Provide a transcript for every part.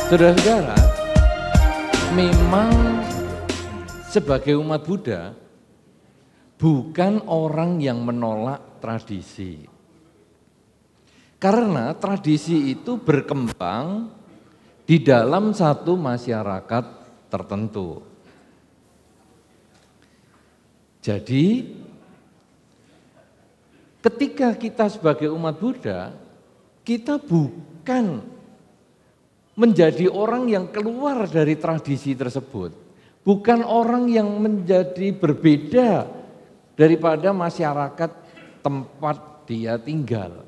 Saudara-saudara, memang sebagai umat Buddha bukan orang yang menolak tradisi. Karena tradisi itu berkembang di dalam satu masyarakat tertentu. Jadi ketika kita sebagai umat Buddha, kita bukan menjadi orang yang keluar dari tradisi tersebut. Bukan orang yang menjadi berbeda daripada masyarakat tempat dia tinggal.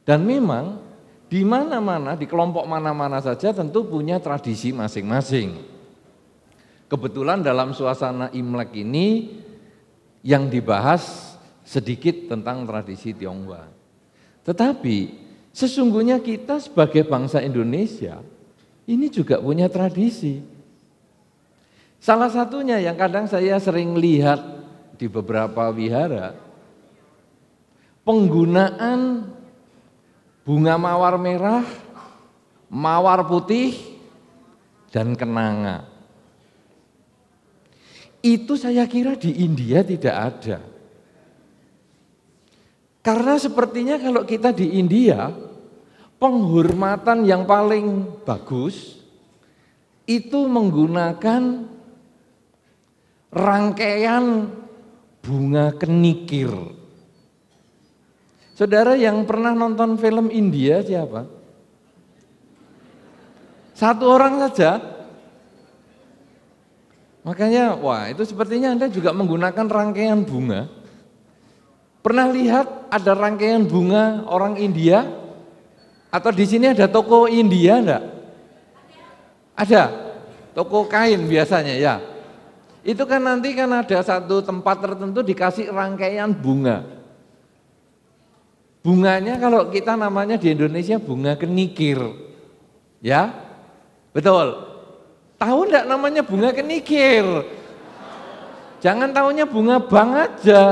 Dan memang di mana-mana, di kelompok mana-mana saja tentu punya tradisi masing-masing. Kebetulan dalam suasana Imlek ini yang dibahas sedikit tentang tradisi Tionghoa. Tetapi sesungguhnya kita sebagai bangsa Indonesia ini juga punya tradisi. Salah satunya yang kadang saya sering lihat di beberapa wihara, penggunaan bunga mawar merah, mawar putih, dan kenanga. Itu saya kira di India tidak ada. Karena sepertinya kalau kita di India, penghormatan yang paling bagus itu menggunakan rangkaian bunga kenikir. Saudara yang pernah nonton film India siapa? Satu orang saja. Makanya, wah itu sepertinya Anda juga menggunakan rangkaian bunga. Pernah lihat ada rangkaian bunga orang India? Atau di sini ada toko India enggak? Ada, toko kain biasanya ya. Itu kan nanti kan ada satu tempat tertentu dikasih rangkaian bunga. Bunganya kalau kita namanya di Indonesia bunga kenikir. Ya, betul. Tahu enggak namanya bunga kenikir? Jangan tahunya bunga bang aja.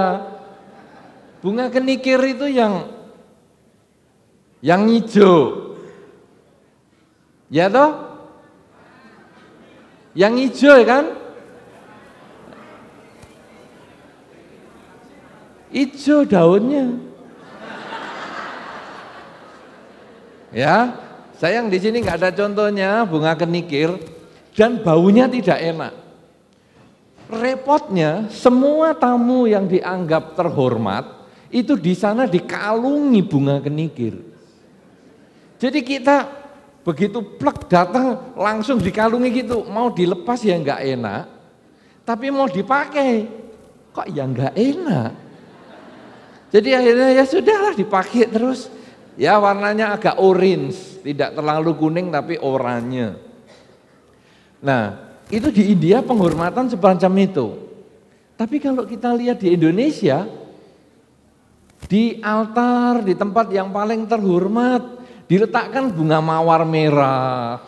Bunga kenikir itu yang hijau. Ya toh? Yang hijau kan? Hijau daunnya. Ya, sayang di sini nggak ada contohnya bunga kenikir dan baunya tidak enak. Repotnya semua tamu yang dianggap terhormat itu di sana dikalungi bunga kenikir. Jadi kita begitu plek datang langsung dikalungi gitu, mau dilepas ya nggak enak, tapi mau dipakai kok ya nggak enak. Jadi akhirnya ya sudahlah dipakai terus. Ya warnanya agak orange, tidak terlalu kuning tapi oranye. Nah itu di India penghormatan semacam itu. Tapi kalau kita lihat di Indonesia, di altar, di tempat yang paling terhormat, diletakkan bunga mawar merah,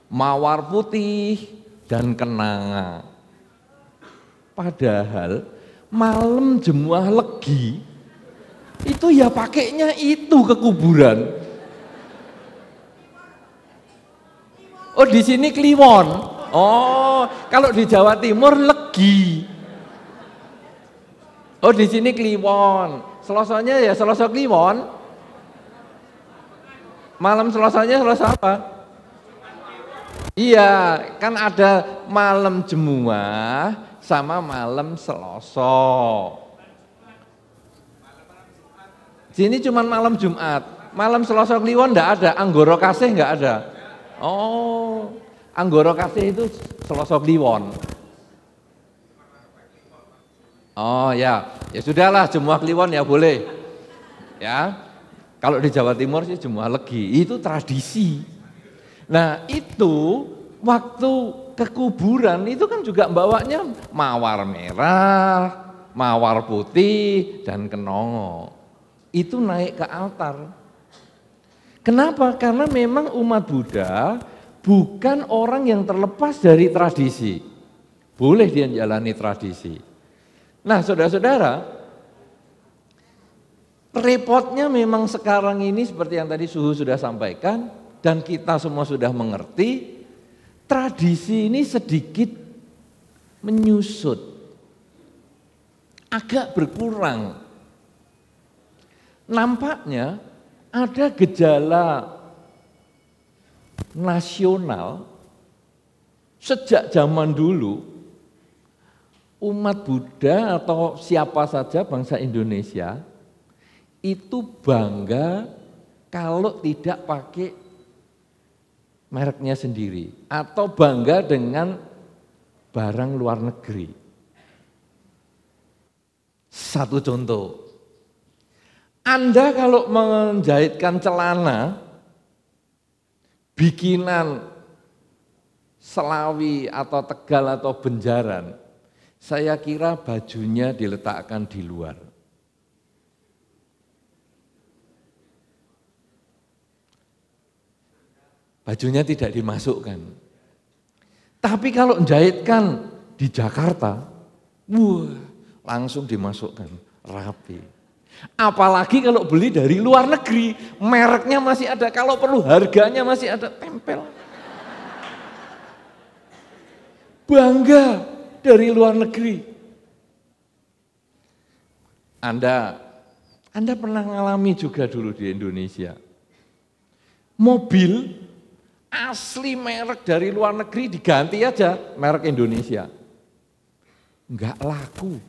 mawar putih, dan kenanga. Padahal malam Jemuah Legi, itu ya pakainya itu ke kuburan. Oh di sini Kliwon. Oh kalau di Jawa Timur Legi. Oh di sini Kliwon. Selosanya ya Selasa Kliwon. Malam Selasanya Selasa apa? Iya, kan ada malam Jemuah sama malam Selasa. Sini cuma malam Jumat. Malam Selasa Kliwon enggak ada, Anggoro Kasih enggak ada. Oh, Anggoro Kasih itu Selasa Kliwon. Oh ya, ya sudahlah Jemuah Kliwon ya boleh. Ya, kalau di Jawa Timur sih Jemuah Legi, itu tradisi. Nah itu waktu ke kuburan itu kan juga bawanya mawar merah, mawar putih, dan kenongo. Itu naik ke altar. Kenapa? Karena memang umat Buddha bukan orang yang terlepas dari tradisi. Boleh dia jalani tradisi. Nah saudara-saudara, repotnya memang sekarang ini seperti yang tadi Suhu sudah sampaikan, dan kita semua sudah mengerti, tradisi ini sedikit menyusut, agak berkurang. Nampaknya ada gejala nasional sejak zaman dulu, umat Buddha atau siapa saja bangsa Indonesia itu bangga kalau tidak pakai mereknya sendiri atau bangga dengan barang luar negeri. Satu contoh, Anda kalau menjahitkan celana bikinan Selawi atau Tegal atau Benjaran, saya kira bajunya diletakkan di luar. Bajunya tidak dimasukkan. Tapi kalau menjahitkan di Jakarta, wah, langsung dimasukkan, rapi. Apalagi kalau beli dari luar negeri, mereknya masih ada, kalau perlu harganya masih ada, tempel. Bangga dari luar negeri. Anda pernah ngalami juga dulu di Indonesia. Mobil asli merek dari luar negeri diganti aja merek Indonesia. Enggak laku.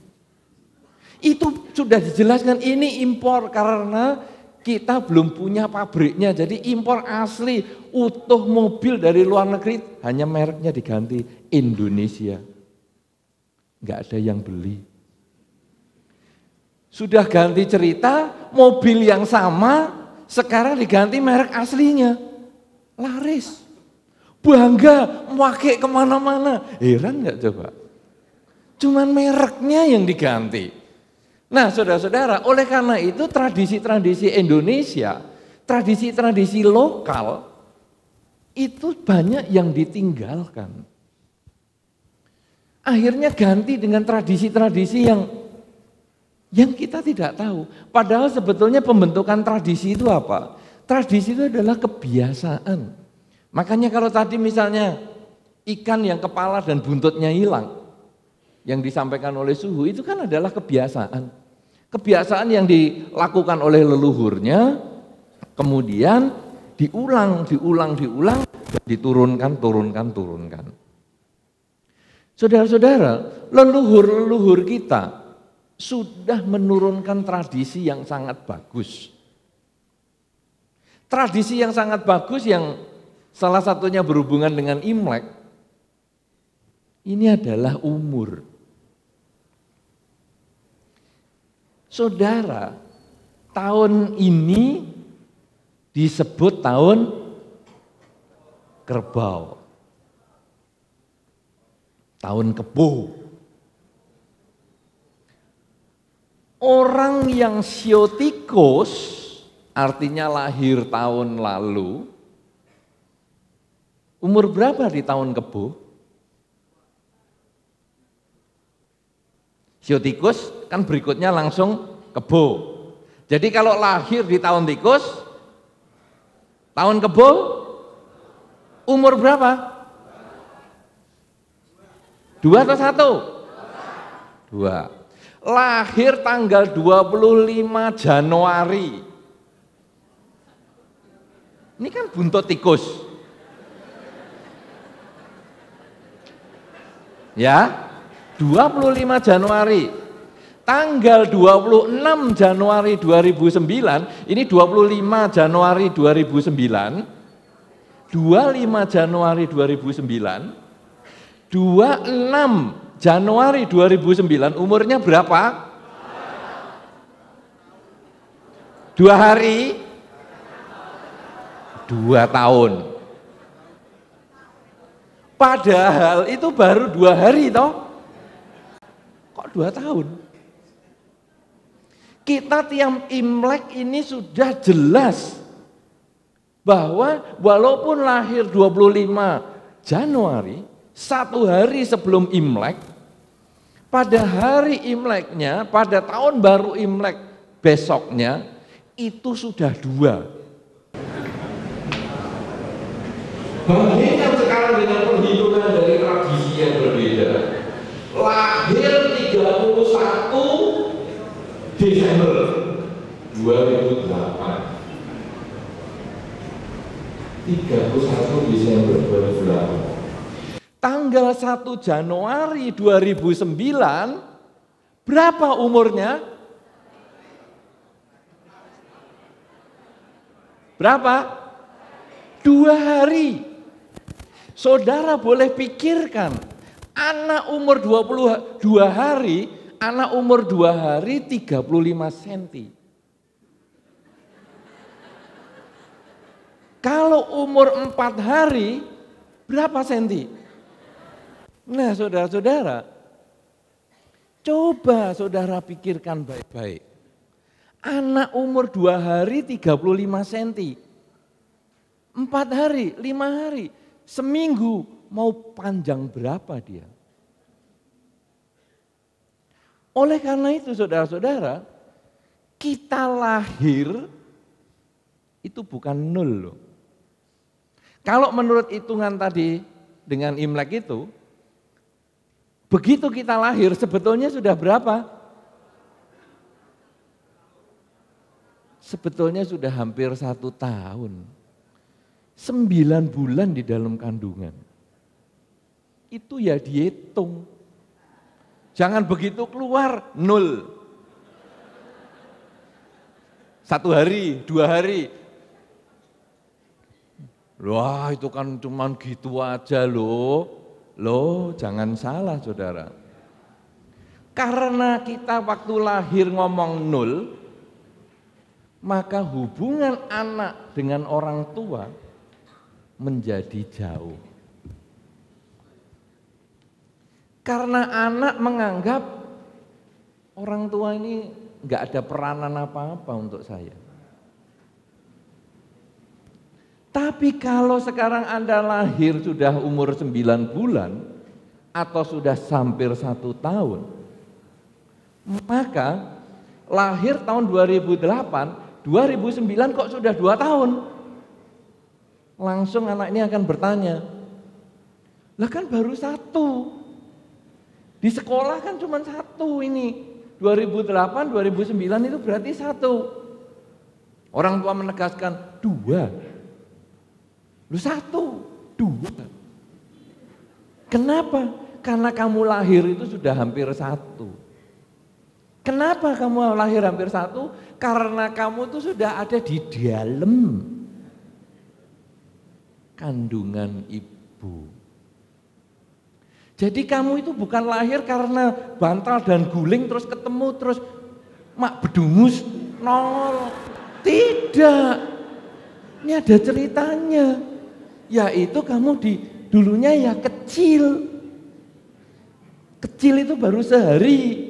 Itu sudah dijelaskan ini impor karena kita belum punya pabriknya. Jadi impor asli utuh mobil dari luar negeri hanya mereknya diganti Indonesia. Enggak ada yang beli. Sudah ganti cerita, mobil yang sama sekarang diganti merek aslinya. Laris. Bangga memakai kemana-mana. Heran enggak coba? Cuman mereknya yang diganti. Nah saudara-saudara, oleh karena itu tradisi-tradisi Indonesia, tradisi-tradisi lokal, itu banyak yang ditinggalkan. Akhirnya ganti dengan tradisi-tradisi yang kita tidak tahu. Padahal sebetulnya pembentukan tradisi itu apa? Tradisi itu adalah kebiasaan. Makanya kalau tadi misalnya ikan yang kepala dan buntutnya hilang, yang disampaikan oleh suhu itu kan adalah kebiasaan. Kebiasaan yang dilakukan oleh leluhurnya, kemudian diulang, diturunkan. Saudara-saudara, leluhur-leluhur kita sudah menurunkan tradisi yang sangat bagus. Tradisi yang sangat bagus yang salah satunya berhubungan dengan Imlek, ini adalah umur. Saudara, tahun ini disebut tahun kerbau, tahun kebo. Orang yang siotikos, artinya lahir tahun lalu, umur berapa di tahun kebo? Siotikus kan berikutnya langsung kebo. Jadi kalau lahir di tahun tikus, tahun kebo, umur berapa? 2 atau 1? 2. Lahir tanggal 25 Januari. Ini kan buntut tikus. Ya, 25 Januari, tanggal 26 Januari 2009, ini 25 Januari 2009, 25 Januari 2009, 26 Januari 2009, umurnya berapa? 2 hari? 2 tahun. Padahal itu baru 2 hari toh. Kok 2 tahun? Kita tiap Imlek ini sudah jelas bahwa walaupun lahir 25 Januari, 1 hari sebelum Imlek, pada hari Imleknya, pada tahun baru Imlek besoknya, itu sudah 2. Bandingkan sekarang dengan perhitungan dari tradisi yang berbeda. Lahir 31 Desember 2008. 31 Desember 2008. Tanggal 1 Januari 2009, berapa umurnya? Berapa? 2 hari. Saudara boleh pikirkan, anak umur 22 hari, anak umur 2 hari 35 cm. Kalau umur 4 hari, berapa senti? Nah, saudara-saudara, coba saudara pikirkan baik-baik. Anak umur 2 hari 35 cm. 4 hari, 5 hari, seminggu mau panjang berapa dia? Oleh karena itu saudara-saudara, kita lahir itu bukan nol loh. Kalau menurut hitungan tadi dengan Imlek itu, begitu kita lahir sebetulnya sudah berapa? Sebetulnya sudah hampir 1 tahun. 9 bulan di dalam kandungan. Itu ya dihitung. Jangan begitu keluar, 0. 1 hari, 2 hari. Wah itu kan cuman gitu aja loh. Loh jangan salah saudara. Karena kita waktu lahir ngomong 0, maka hubungan anak dengan orang tua menjadi jauh. Karena anak menganggap orang tua ini enggak ada peranan apa-apa untuk saya. Tapi kalau sekarang Anda lahir sudah umur 9 bulan atau sudah hampir 1 tahun, maka lahir tahun 2008, 2009 kok sudah 2 tahun? Langsung anak ini akan bertanya, lah kan baru 1. Di sekolah kan cuma 1 ini. 2008, 2009 itu berarti 1. Orang tua menegaskan 2. Lu 1, 2. Kenapa? Karena kamu lahir itu sudah hampir 1. Kenapa kamu lahir hampir 1? Karena kamu itu sudah ada di dalam kandungan ibu. Jadi kamu itu bukan lahir karena bantal dan guling terus ketemu terus mak bedungus nongol. Tidak. Ini ada ceritanya. Yaitu kamu dulunya ya kecil. Kecil itu baru sehari.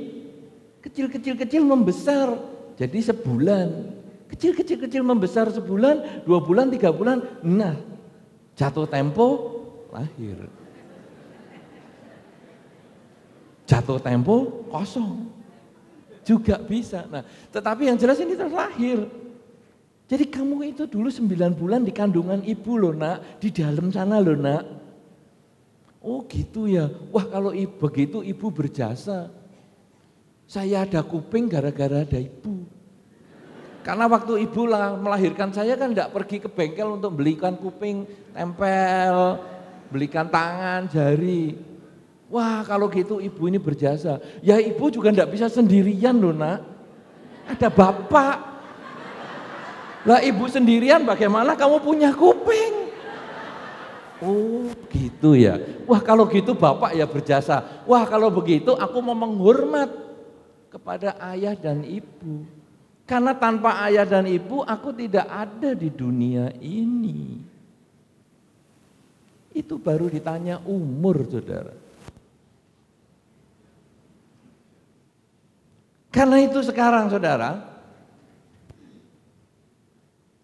Kecil membesar jadi sebulan. Kecil membesar sebulan, 2 bulan, 3 bulan. Nah, jatuh tempo lahir. Jatuh tempo kosong. Juga bisa. Nah, tetapi yang jelas ini terlahir. Jadi kamu itu dulu 9 bulan di kandungan ibu loh nak, di dalam sana loh nak. Oh gitu ya, wah kalau begitu ibu berjasa. Saya ada kuping gara-gara ada ibu. Karena waktu ibu melahirkan saya kan tidak pergi ke bengkel untuk belikan kuping, tempel, belikan tangan, jari. Wah kalau gitu ibu ini berjasa. Ya ibu juga tidak bisa sendirian loh nak, ada bapak. Lah ibu sendirian bagaimana kamu punya kuping? Oh gitu ya. Wah kalau gitu bapak ya berjasa. Wah kalau begitu aku mau menghormat kepada ayah dan ibu. Karena tanpa ayah dan ibu aku tidak ada di dunia ini. Itu baru ditanya umur saudara. Karena itu sekarang saudara,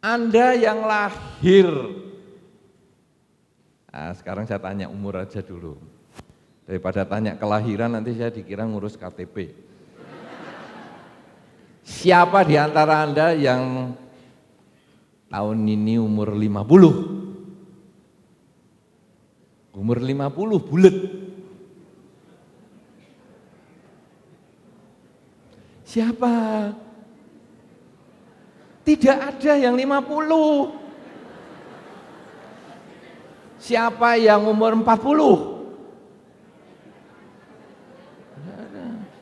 Anda yang lahir, nah, sekarang saya tanya umur aja dulu. Daripada tanya kelahiran nanti saya dikira ngurus KTP. Siapa di antara Anda yang tahun ini umur 50? Umur 50 bulet. Siapa? Tidak ada yang 50. Siapa yang umur 40?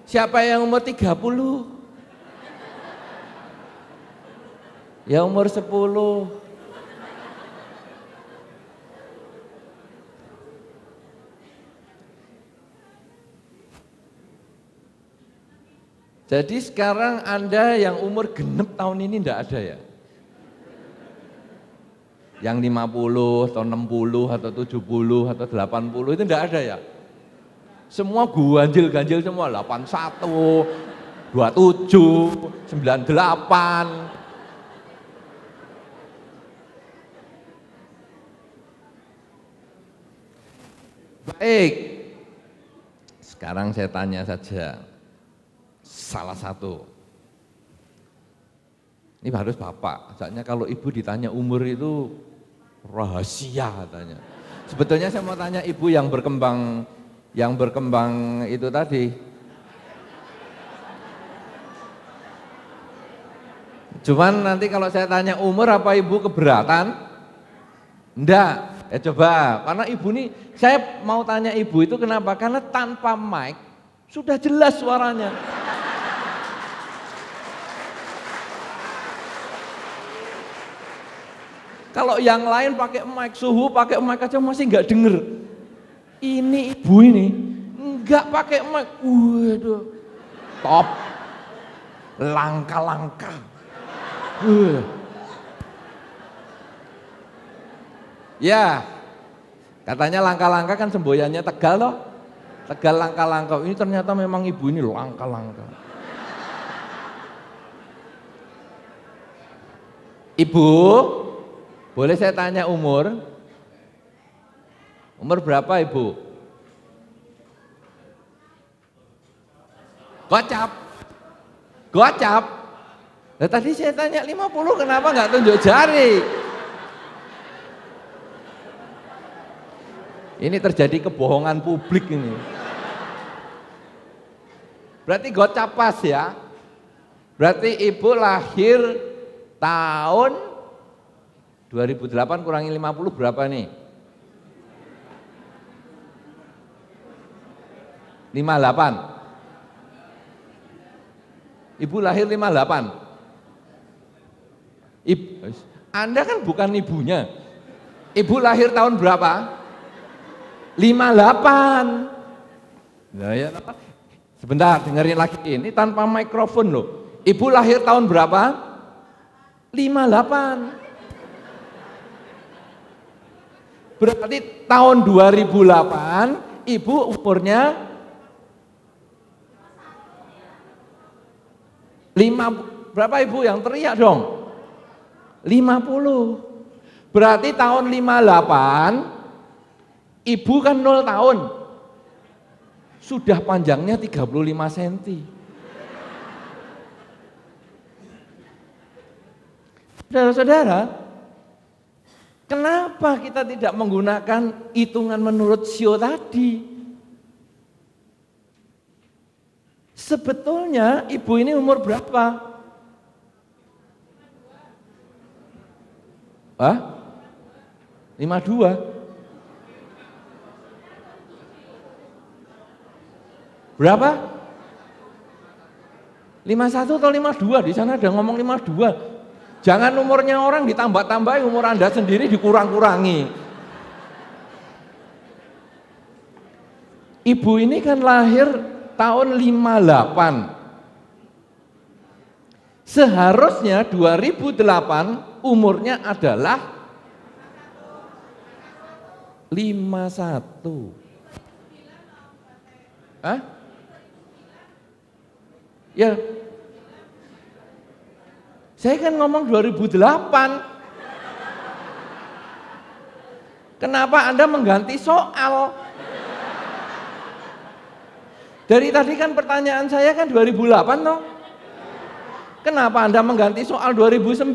Siapa yang umur 30? Ya umur 10. Jadi sekarang Anda yang umur genep tahun ini enggak ada ya? Yang 50 atau 60 atau 70 atau 80 itu enggak ada ya? Semua ganjil semua, 81, 27, 98. Baik, sekarang saya tanya saja salah satu. Ini harus Bapak, soalnya kalau Ibu ditanya umur itu rahasia katanya. Sebetulnya saya mau tanya Ibu yang berkembang itu tadi. Cuman nanti kalau saya tanya umur apa Ibu keberatan? Enggak. Ya coba, karena Ibu nih, saya mau tanya Ibu itu kenapa? Karena tanpa mic sudah jelas suaranya. Kalau yang lain pakai mic, suhu pakai mic aja masih nggak denger. Ini Ibu ini nggak pakai mic, waduh, top, langka-langka. Ya, katanya langka-langka kan semboyannya Tegal loh. Tegal langka-langka, ini ternyata memang Ibu ini langka-langka. Ibu, boleh saya tanya umur? Umur berapa Ibu? Gocap. Gocap. Nah, tadi saya tanya 50, kenapa nggak tunjuk jari? Ini terjadi kebohongan publik ini. Berarti gocap pas ya? Berarti Ibu lahir tahun 2008 kurangi 50 berapa nih? 58. Ibu lahir 58. Anda kan bukan ibunya. Ibu lahir tahun berapa? 58. Nah, ya. Sebentar, dengerin lagi. Ini tanpa mikrofon loh. Ibu lahir tahun berapa? 58. Berarti tahun 2008 Ibu umurnya 5, berapa Ibu yang teriak dong? 50. Berarti tahun 58 Ibu kan 0 tahun. Sudah panjangnya 35 cm. Saudara-saudara, kenapa kita tidak menggunakan hitungan menurut sio tadi? Sebetulnya Ibu ini umur berapa? Hah? 52? Berapa? 51 atau 52? Di sana ada ngomong 52. Jangan umurnya orang ditambah-tambahi, umur Anda sendiri dikurang-kurangi. Ibu ini kan lahir tahun 58. Seharusnya 2008 umurnya adalah 51. Hah? Ya. Saya kan ngomong 2008. Kenapa Anda mengganti soal? Dari tadi kan pertanyaan saya kan 2008 toh. Kenapa Anda mengganti soal 2009?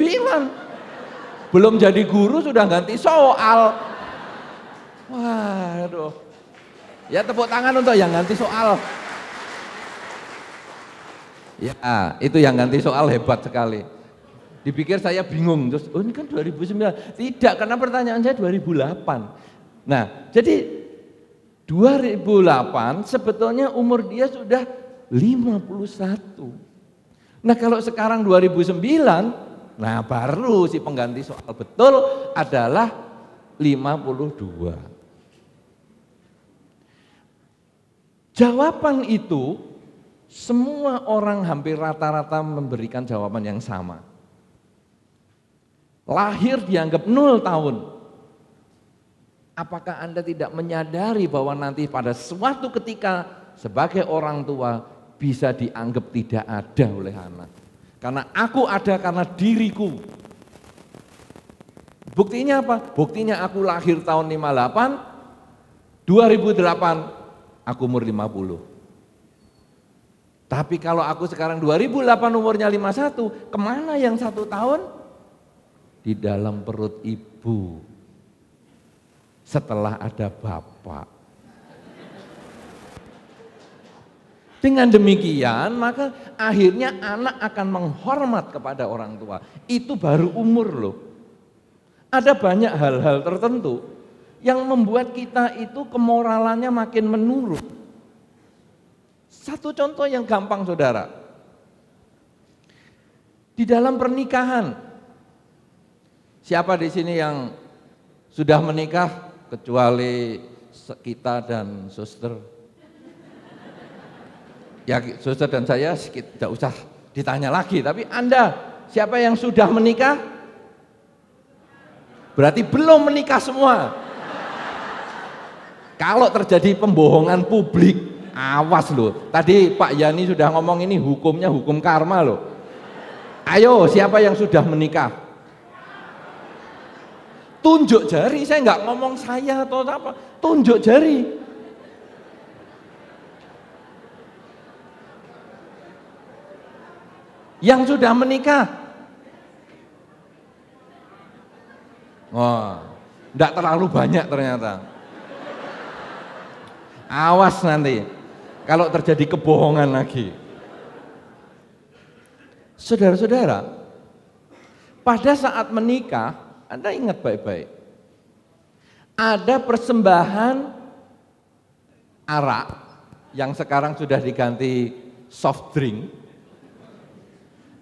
Belum jadi guru sudah ganti soal. Waduh. Ya tepuk tangan untuk yang ganti soal. Ya, itu yang ganti soal hebat sekali. Dipikir saya bingung, terus oh ini kan 2009. Tidak, karena pertanyaan saya 2008. Nah, jadi 2008 sebetulnya umur dia sudah 51. Nah kalau sekarang 2009, nah baru si pengganti soal betul adalah 52. Jawaban itu semua orang hampir rata-rata memberikan jawaban yang sama. Lahir dianggap 0 tahun. Apakah Anda tidak menyadari bahwa nanti pada suatu ketika sebagai orang tua bisa dianggap tidak ada oleh anak? Karena aku ada karena diriku. Buktinya apa? Buktinya aku lahir tahun 58, 2008 aku umur 50. Tapi kalau aku sekarang 2008 umurnya 51, kemana yang 1 tahun? Di dalam perut ibu. Setelah ada bapak. Dengan demikian maka akhirnya anak akan menghormat kepada orang tua. Itu baru umur loh. Ada banyak hal-hal tertentu yang membuat kita itu kemoralannya makin menurun. Satu contoh yang gampang saudara. Di dalam pernikahan, siapa di sini yang sudah menikah kecuali kita dan suster? Ya suster dan saya tidak usah ditanya lagi, tapi Anda siapa yang sudah menikah? Berarti belum menikah semua. Kalau terjadi pembohongan publik, awas loh. Tadi Pak Yani sudah ngomong ini hukumnya hukum karma loh. Ayo siapa yang sudah menikah? Tunjuk jari, saya nggak ngomong saya atau apa. Tunjuk jari. Yang sudah menikah. Wah, enggak terlalu banyak ternyata. Awas nanti kalau terjadi kebohongan lagi. Saudara-saudara, pada saat menikah, Anda ingat baik-baik. Ada persembahan arak yang sekarang sudah diganti soft drink.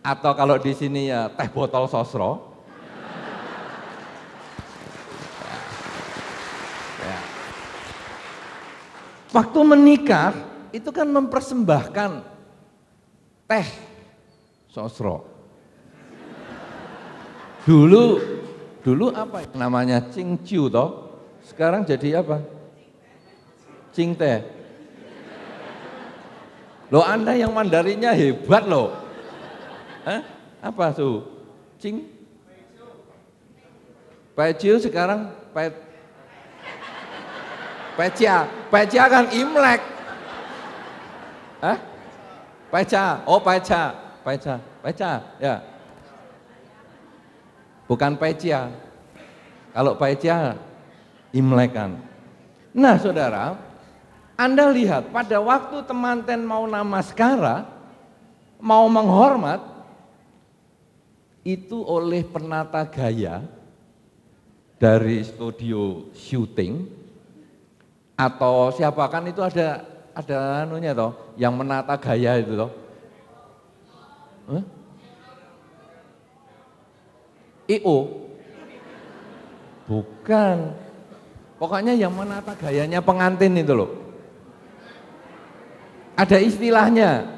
Atau kalau di sini ya teh botol sosro. Ya. Waktu menikah itu kan mempersembahkan teh sosro. Dulu apa namanya cingciu toh? Sekarang jadi apa? Cing teh. Loh Anda yang Mandarinnya hebat loh. Hah? Apa tuh? Cing? Peciu sekarang pecia. Pecia kan Imlek. Hah? Peca. Oh peca. Peca. Ya. Bukan pecia. Kalau pecia Imlek kan. Nah saudara, Anda lihat pada waktu temanten mau namaskara, mau menghormat, itu oleh penata gaya dari studio syuting atau siapa kan itu ada anunya toh yang menata gaya itu toh. IO bukan, pokoknya yang menata gayanya pengantin itu loh, ada istilahnya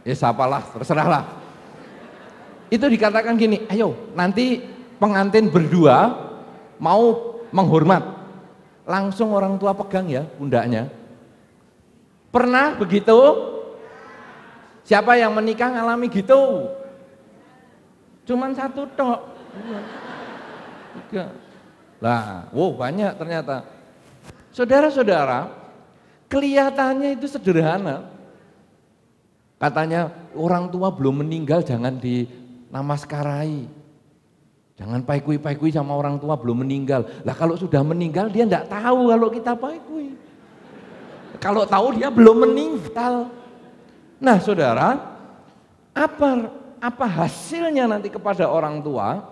ya siapalah terserahlah. Itu dikatakan gini, ayo nanti pengantin berdua mau menghormat, langsung orang tua pegang ya pundaknya. Pernah begitu? Siapa yang menikah ngalami gitu? Cuman 1 tok. 3. Lah, wow banyak ternyata. Saudara-saudara, kelihatannya itu sederhana. Katanya orang tua belum meninggal jangan dinamaskarai. Jangan paikui-paikui sama orang tua belum meninggal. Lah kalau sudah meninggal dia enggak tahu kalau kita paikui. Kalau tahu dia belum meninggal. Nah saudara, apa hasilnya nanti kepada orang tua?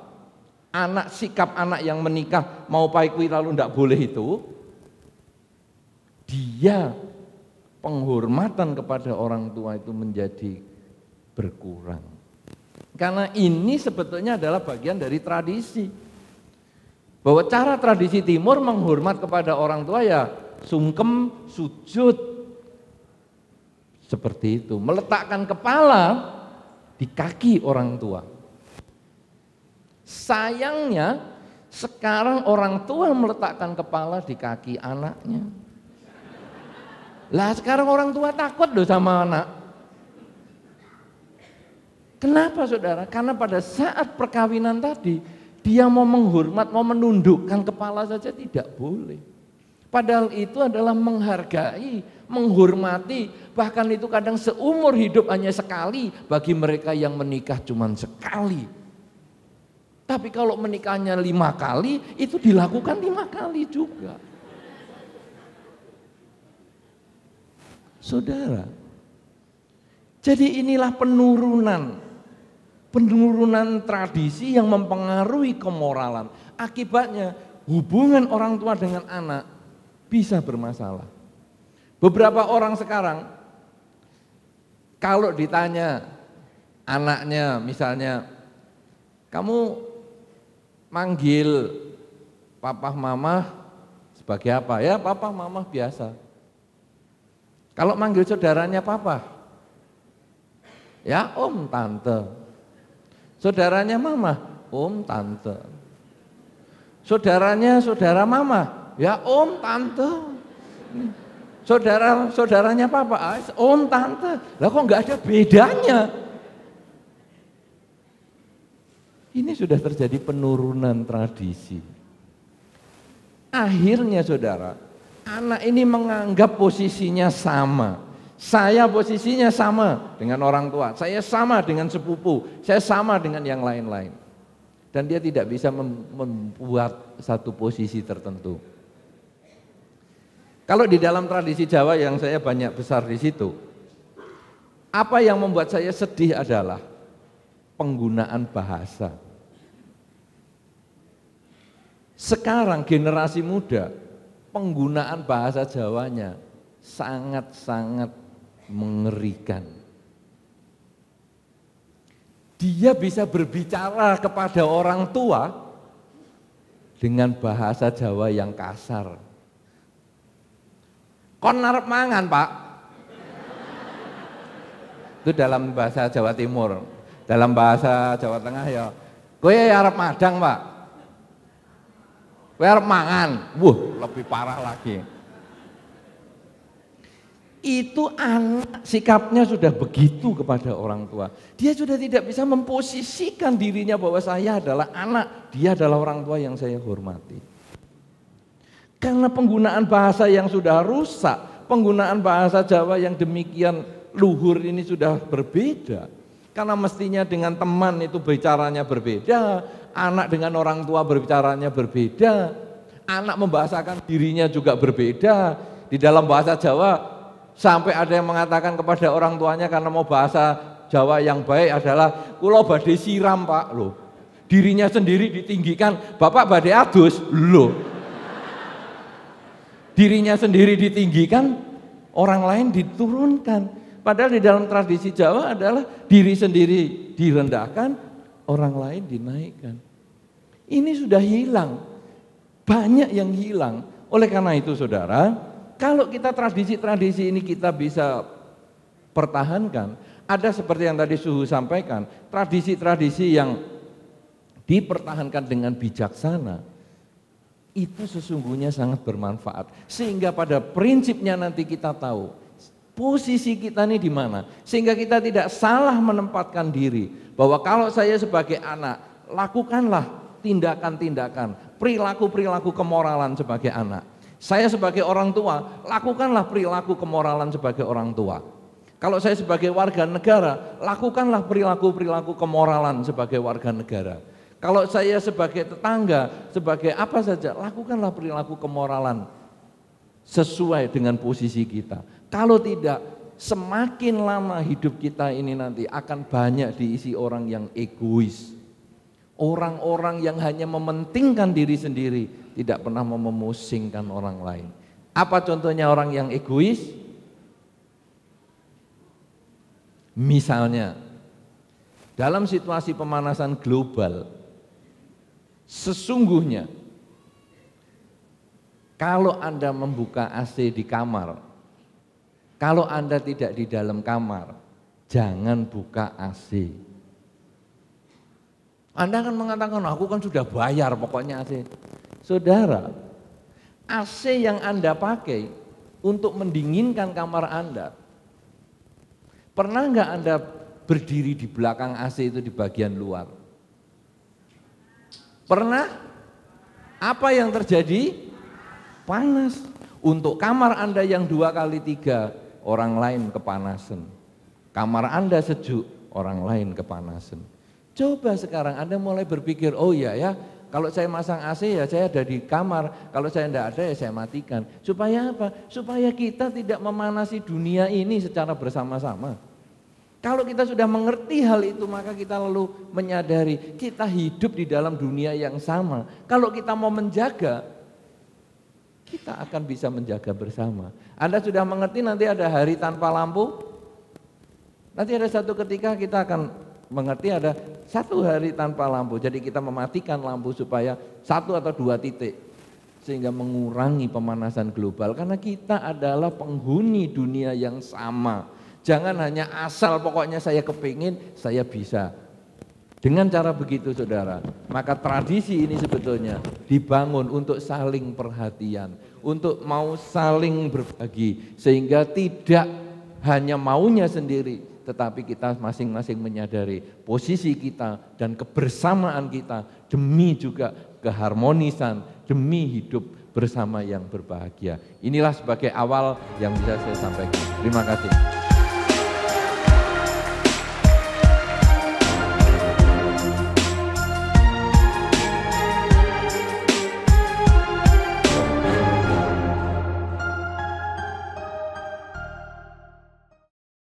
Sikap anak yang menikah mau paikui lalu enggak boleh itu, dia penghormatan kepada orang tua itu menjadi berkurang. Karena ini sebetulnya adalah bagian dari tradisi. Bahwa cara tradisi timur menghormat kepada orang tua ya sungkem, sujud. Seperti itu, meletakkan kepala di kaki orang tua. Sayangnya sekarang orang tua meletakkan kepala di kaki anaknya. Lah sekarang orang tua takut loh sama anak. Kenapa saudara? Karena pada saat perkawinan tadi, dia mau menghormat, mau menundukkan kepala saja tidak boleh. Padahal itu adalah menghargai, menghormati, bahkan itu kadang seumur hidup hanya sekali, bagi mereka yang menikah cuma sekali. Tapi kalau menikahnya 5 kali, itu dilakukan 5 kali juga. Saudara, jadi inilah penurunan tradisi yang mempengaruhi kemoralan. Akibatnya hubungan orang tua dengan anak bisa bermasalah. Beberapa orang sekarang kalau ditanya anaknya misalnya, kamu manggil papa mama sebagai apa? Ya papa mama biasa. Kalau manggil saudaranya papa, ya om tante. Saudaranya mama, om tante. Saudara mama, ya om tante. Saudaranya papa, om tante. Lah kok nggak ada bedanya? Ini sudah terjadi penurunan tradisi. Akhirnya saudara, anak ini menganggap posisinya sama. Saya posisinya sama dengan orang tua, saya sama dengan sepupu, saya sama dengan yang lain-lain. Dan dia tidak bisa membuat satu posisi tertentu. Kalau di dalam tradisi Jawa yang saya banyak besar di situ, apa yang membuat saya sedih adalah penggunaan bahasa. Sekarang generasi muda, penggunaan bahasa Jawanya sangat-sangat mengerikan. Dia bisa berbicara kepada orang tua dengan bahasa Jawa yang kasar. Kon arep mangan, Pak. Itu dalam bahasa Jawa Timur. Dalam bahasa Jawa Tengah ya, kowe arep madang, Pak. Kowe arep mangan. Lebih parah lagi. Itu anak sikapnya sudah begitu kepada orang tua. Dia sudah tidak bisa memposisikan dirinya bahwa saya adalah anak, dia adalah orang tua yang saya hormati. Karena penggunaan bahasa yang sudah rusak, penggunaan bahasa Jawa yang demikian luhur ini sudah berbeda. Karena mestinya dengan teman itu bicaranya berbeda, anak dengan orang tua berbicaranya berbeda, anak membahasakan dirinya juga berbeda. Di dalam bahasa Jawa sampai ada yang mengatakan kepada orang tuanya karena mau bahasa Jawa yang baik adalah kula badhe siram, Pak. Loh. Dirinya sendiri ditinggikan, Bapak badhe adus. Loh. Dirinya sendiri ditinggikan, orang lain diturunkan. Padahal di dalam tradisi Jawa adalah diri sendiri direndahkan, orang lain dinaikkan. Ini sudah hilang. Banyak yang hilang. Oleh karena itu saudara, kalau kita tradisi-tradisi ini kita bisa pertahankan, ada seperti yang tadi Suhu sampaikan, tradisi-tradisi yang dipertahankan dengan bijaksana, itu sesungguhnya sangat bermanfaat. Sehingga pada prinsipnya nanti kita tahu posisi kita ini di mana, sehingga kita tidak salah menempatkan diri bahwa kalau saya sebagai anak, lakukanlah tindakan-tindakan, perilaku-perilaku kemoralan sebagai anak. Saya sebagai orang tua, lakukanlah perilaku kemoralan sebagai orang tua. Kalau saya sebagai warga negara, lakukanlah perilaku-perilaku kemoralan sebagai warga negara. Kalau saya sebagai tetangga, sebagai apa saja, lakukanlah perilaku kemoralan sesuai dengan posisi kita. Kalau tidak, semakin lama hidup kita ini nanti akan banyak diisi orang yang egois. Orang-orang yang hanya mementingkan diri sendiri, tidak pernah memusingkan orang lain. Apa contohnya orang yang egois? Misalnya, dalam situasi pemanasan global, sesungguhnya kalau Anda membuka AC di kamar, kalau Anda tidak di dalam kamar, jangan buka AC. Anda akan mengatakan, aku kan sudah bayar pokoknya AC. Saudara, AC yang Anda pakai untuk mendinginkan kamar Anda, pernah nggak Anda berdiri di belakang AC itu di bagian luar? Pernah? Apa yang terjadi? Panas. Untuk kamar Anda yang 2x3, orang lain kepanasan. Kamar Anda sejuk, orang lain kepanasan. Coba sekarang Anda mulai berpikir, oh iya ya, kalau saya masang AC ya saya ada di kamar, kalau saya tidak ada ya saya matikan. Supaya apa? Supaya kita tidak memanasi dunia ini secara bersama-sama. Kalau kita sudah mengerti hal itu, maka kita lalu menyadari kita hidup di dalam dunia yang sama. Kalau kita mau menjaga, kita akan bisa menjaga bersama. Anda sudah mengerti nanti ada hari tanpa lampu? Nanti ada satu ketika kita akan mengerti ada satu hari tanpa lampu. Jadi kita mematikan lampu supaya 1 atau 2 titik. Sehingga mengurangi pemanasan global. Karena kita adalah penghuni dunia yang sama. Jangan hanya asal pokoknya saya kepingin, saya bisa. Dengan cara begitu saudara, maka tradisi ini sebetulnya dibangun untuk saling perhatian, untuk mau saling berbagi, sehingga tidak hanya maunya sendiri, tetapi kita masing-masing menyadari posisi kita dan kebersamaan kita demi juga keharmonisan, demi hidup bersama yang berbahagia. Inilah sebagai awal yang bisa saya sampaikan. Terima kasih.